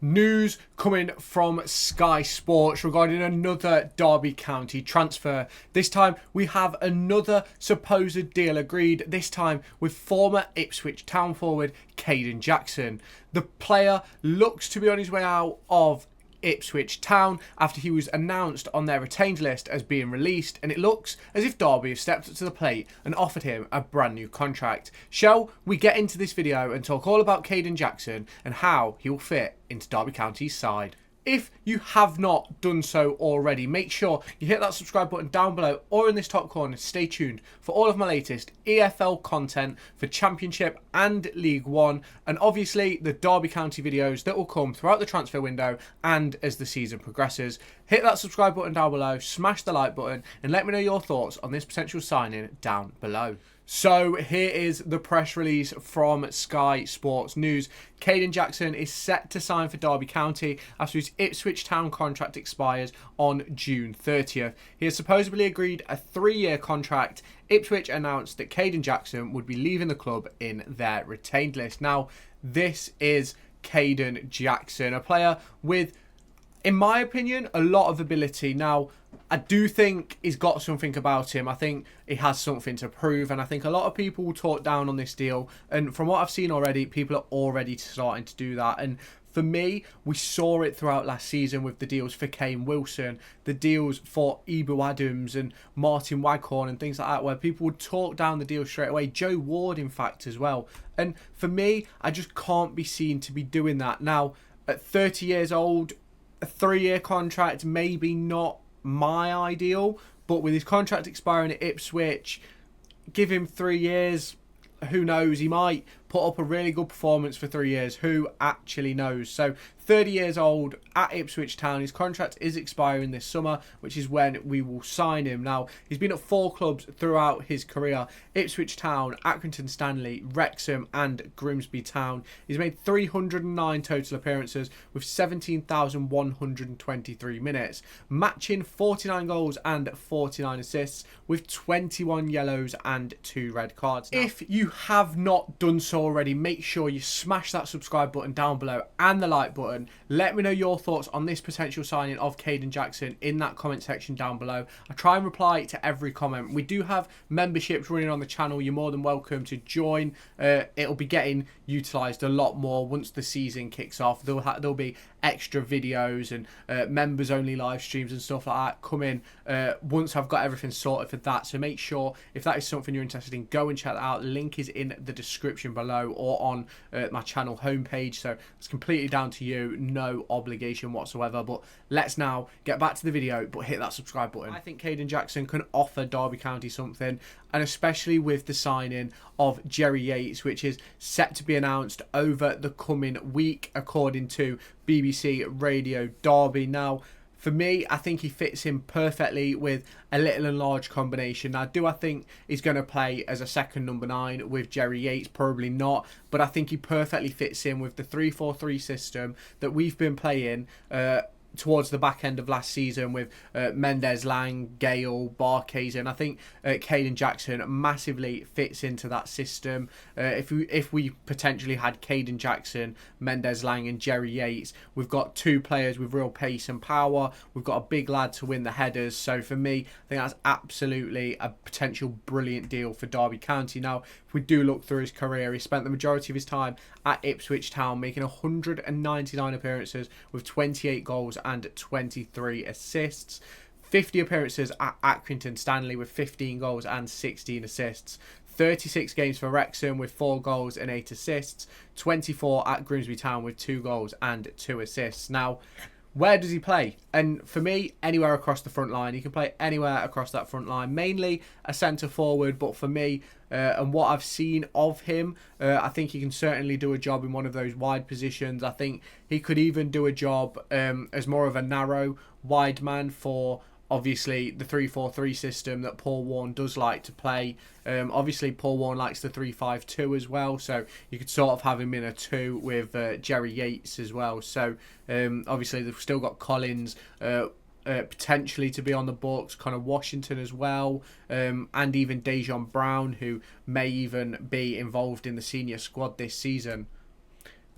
News coming from Sky Sports regarding another Derby County transfer. This time we have another supposed deal agreed, this time with former Ipswich Town forward Kayden Jackson. The player looks to be on his way out of Ipswich Town after he was announced on their retained list as being released, and it looks as if Derby have stepped up to the plate and offered him a brand new contract. Shall we get into this video and talk all about Kaden Jackson and how he will fit into Derby County's side? If you have not done so already, make sure you hit that subscribe button down below or in this top corner. Stay tuned for all of my latest EFL content for Championship and League One, and obviously the Derby County videos that will come throughout the transfer window and as the season progresses. Hit that subscribe button down below, smash the like button, and let me know your thoughts on this potential signing down below. So here is the press release from Sky Sports News. Kaden Jackson is set to sign for Derby County after his Ipswich Town contract expires on June 30th. He has supposedly agreed a 3-year contract. Ipswich announced that Kaden Jackson would be leaving the club in their retained list. Now, this is Kaden Jackson, a player with, in my opinion, a lot of ability. Now, I do think he's got something about him. I think he has something to prove, and I think a lot of people will talk down on this deal. And from what I've seen already, people are already starting to do that. And for me, we saw it throughout last season with the deals for Kane Wilson, the deals for Ibu Adams and Martin Waghorn and things like that, where people would talk down the deal straight away. Joe Ward, in fact, as well. And for me, I just can't be seen to be doing that. Now, at 30 years old, a 3-year contract, maybe not my ideal, but with his contract expiring at Ipswich, give him 3 years. Who knows? He might put up a really good performance for 3 years. Who actually knows? So 30 years old at Ipswich Town. His contract is expiring this summer, which is when we will sign him. Now, he's been at 4 clubs throughout his career: Ipswich Town, Accrington Stanley, Wrexham and Grimsby Town. He's made 309 total appearances with 17,123 minutes, matching 49 goals and 49 assists with 21 yellows and 2 red cards. Now, if you have not done so already, make sure you smash that subscribe button down below and the like button. Let me know your thoughts on this potential signing of Kaden Jackson in that comment section down below. I try and reply to every comment. We do have memberships running on the channel. You're more than welcome to join. It'll be getting utilised a lot more once the season kicks off. There'll be extra videos and members only live streams and stuff like that coming once I've got everything sorted for that. So make sure, if that is something you're interested in, go and check that out. The link is in the description below or on my channel homepage. So it's completely down to you, no obligation whatsoever. But let's now get back to the video, but hit that subscribe button. I think Kaden Jackson can offer Derby County something, and especially with the signing of Jerry Yates, which is set to be announced over the coming week, according to BBC Radio Derby. Now, for me, I think he fits in perfectly with a little and large combination. Now, do I think he's going to play as a second number 9 with Jerry Yates? Probably not. But I think he perfectly fits in with the 3-4-3 system that we've been playing towards the back end of last season with Mendez-Laing, Gale, Barkhuizen. I think Kaden Jackson massively fits into that system. If we potentially had Kaden Jackson, Mendez-Laing and Jerry Yates, we've got 2 players with real pace and power. We've got a big lad to win the headers. So for me, I think that's absolutely a potential brilliant deal for Derby County. Now, if we do look through his career, he spent the majority of his time at Ipswich Town, making 199 appearances with 28 goals and 23 assists. 50 appearances at Accrington Stanley with 15 goals and 16 assists. 36 games for Wrexham with 4 goals and 8 assists. 24 at Grimsby Town with 2 goals and 2 assists. Now, where does he play? And for me, anywhere across the front line. He can play anywhere across that front line, mainly a centre forward. But for me, and what I've seen of him, I think he can certainly do a job in one of those wide positions. I think he could even do a job as more of a narrow wide man for obviously the 3-4-3 system that Paul Warne does like to play. Obviously Paul Warne likes the 3-5-2 as well, so you could sort of have him in a 2 with Jerry Yates as well. So obviously they've still got Collins potentially to be on the books, Connor Washington as well, and even Dejon Brown, who may even be involved in the senior squad this season.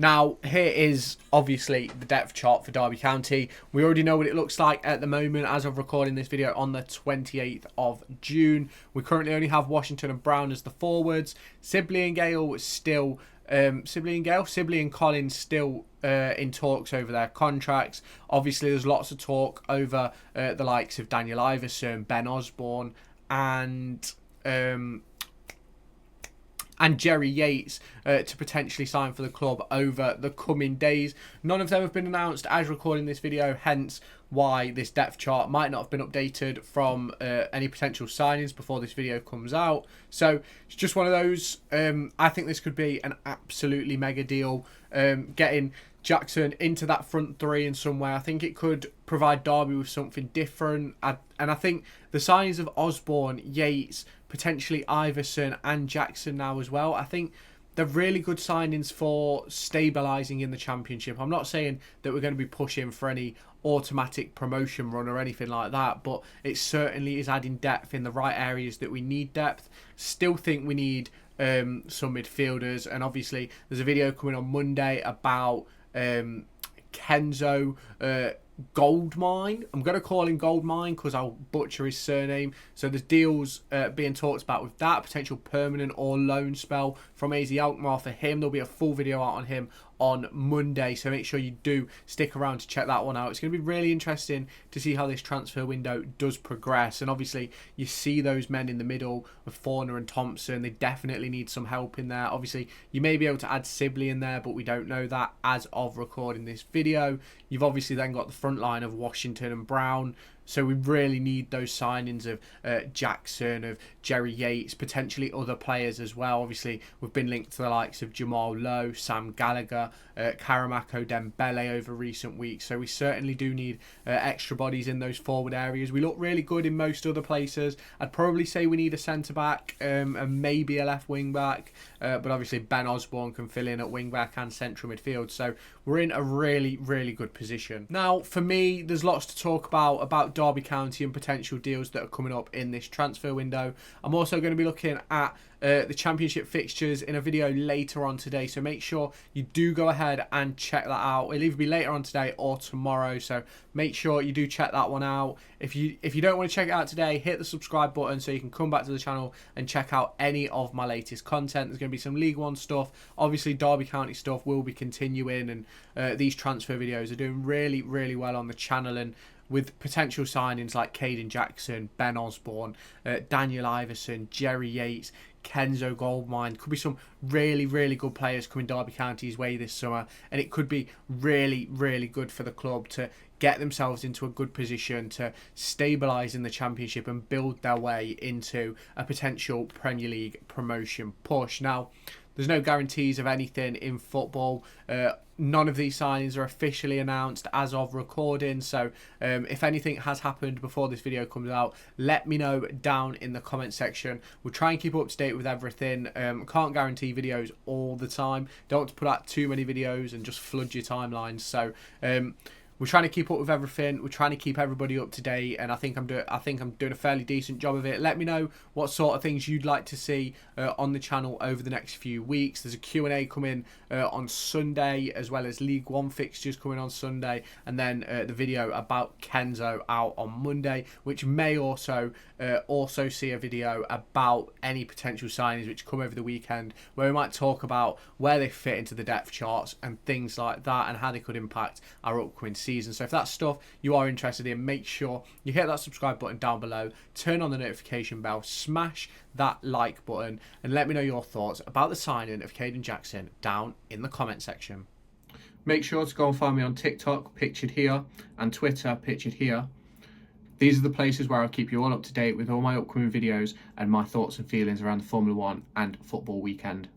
Now, here is obviously the depth chart for Derby County. We already know what it looks like at the moment as of recording this video on the 28th of June. We currently only have Washington and Brown as the forwards. Sibley and Gale still... Sibley and Collins still in talks over their contracts. Obviously, there's lots of talk over the likes of Daniel Iverson, Ben Osborn, and Jerry Yates to potentially sign for the club over the coming days. None of them have been announced as recording this video, hence why this depth chart might not have been updated from any potential signings before this video comes out. So it's just one of those. I think this could be an absolutely mega deal. Getting Jackson into that front three in some way, I think it could provide Derby with something different. And I think the signings of Osborn, Yates, potentially Iverson and Jackson now as well, I think they're really good signings for stabilising in the Championship. I'm not saying that we're going to be pushing for any automatic promotion run or anything like that, but it certainly is adding depth in the right areas that we need depth. Still think we need some midfielders, and obviously there's a video coming on Monday about Kenzo Goldmine. I'm going to call him Goldmine because I'll butcher his surname. So there's deals being talked about with that, potential permanent or loan spell from AZ Alkmaar for him. There'll be a full video out on him on Monday, so make sure you do stick around to check that one out. It's going to be really interesting to see how this transfer window does progress, and obviously you see those men in the middle with Forner and Thompson. They definitely need some help in there. Obviously you may be able to add Sibley in there, but we don't know that as of recording this video. You've obviously then got the front line of Washington and Brown, so we really need those signings of Jackson, of Jerry Yates, potentially other players as well. Obviously, we've been linked to the likes of Jamal Lowe, Sam Gallagher, Karamako Dembele over recent weeks. So we certainly do need extra bodies in those forward areas. We look really good in most other places. I'd probably say we need a centre-back and maybe a left wing-back. But obviously, Ben Osborn can fill in at wing-back and central midfield. So we're in a really, really good position. Now, for me, there's lots to talk about Derby County and potential deals that are coming up in this transfer window. I'm also going to be looking at the Championship fixtures in a video later on today, so make sure you do go ahead and check that out. It'll either be later on today or tomorrow, so make sure you do check that one out. If you don't want to check it out today, hit the subscribe button so you can come back to the channel and check out any of my latest content. There's going to be some League One stuff. Obviously, Derby County stuff will be continuing, and these transfer videos are doing really, really well on the channel, and with potential signings like Kaden Jackson, Ben Osborn, Daniel Iverson, Jerry Yates, Kenzo Goldmine. Could be some really, really good players coming Derby County's way this summer, and it could be really, really good for the club to get themselves into a good position to stabilise in the Championship and build their way into a potential Premier League promotion push. Now, there's no guarantees of anything in football. None of these signings are officially announced as of recording, so if anything has happened before this video comes out, let me know down in the comment section. We'll try and keep up to date with everything. Can't guarantee videos all the time. Don't want to put out too many videos and just flood your timelines, so we're trying to keep up with everything. We're trying to keep everybody up to date, and I think I'm doing a fairly decent job of it. Let me know what sort of things you'd like to see on the channel over the next few weeks. There's a Q&A coming on Sunday, as well as League One fixtures coming on Sunday, and then the video about Kenzo out on Monday, which may also see a video about any potential signings which come over the weekend, where we might talk about where they fit into the depth charts and things like that, and how they could impact our upcoming season. So if that's stuff you are interested in, make sure you hit that subscribe button down below, turn on the notification bell, smash that like button, and let me know your thoughts about the signing of Kaden Jackson down in the comment section. Make sure to go and find me on TikTok, pictured here, and Twitter, pictured here. These are the places where I'll keep you all up to date with all my upcoming videos and my thoughts and feelings around the Formula 1 and football weekend.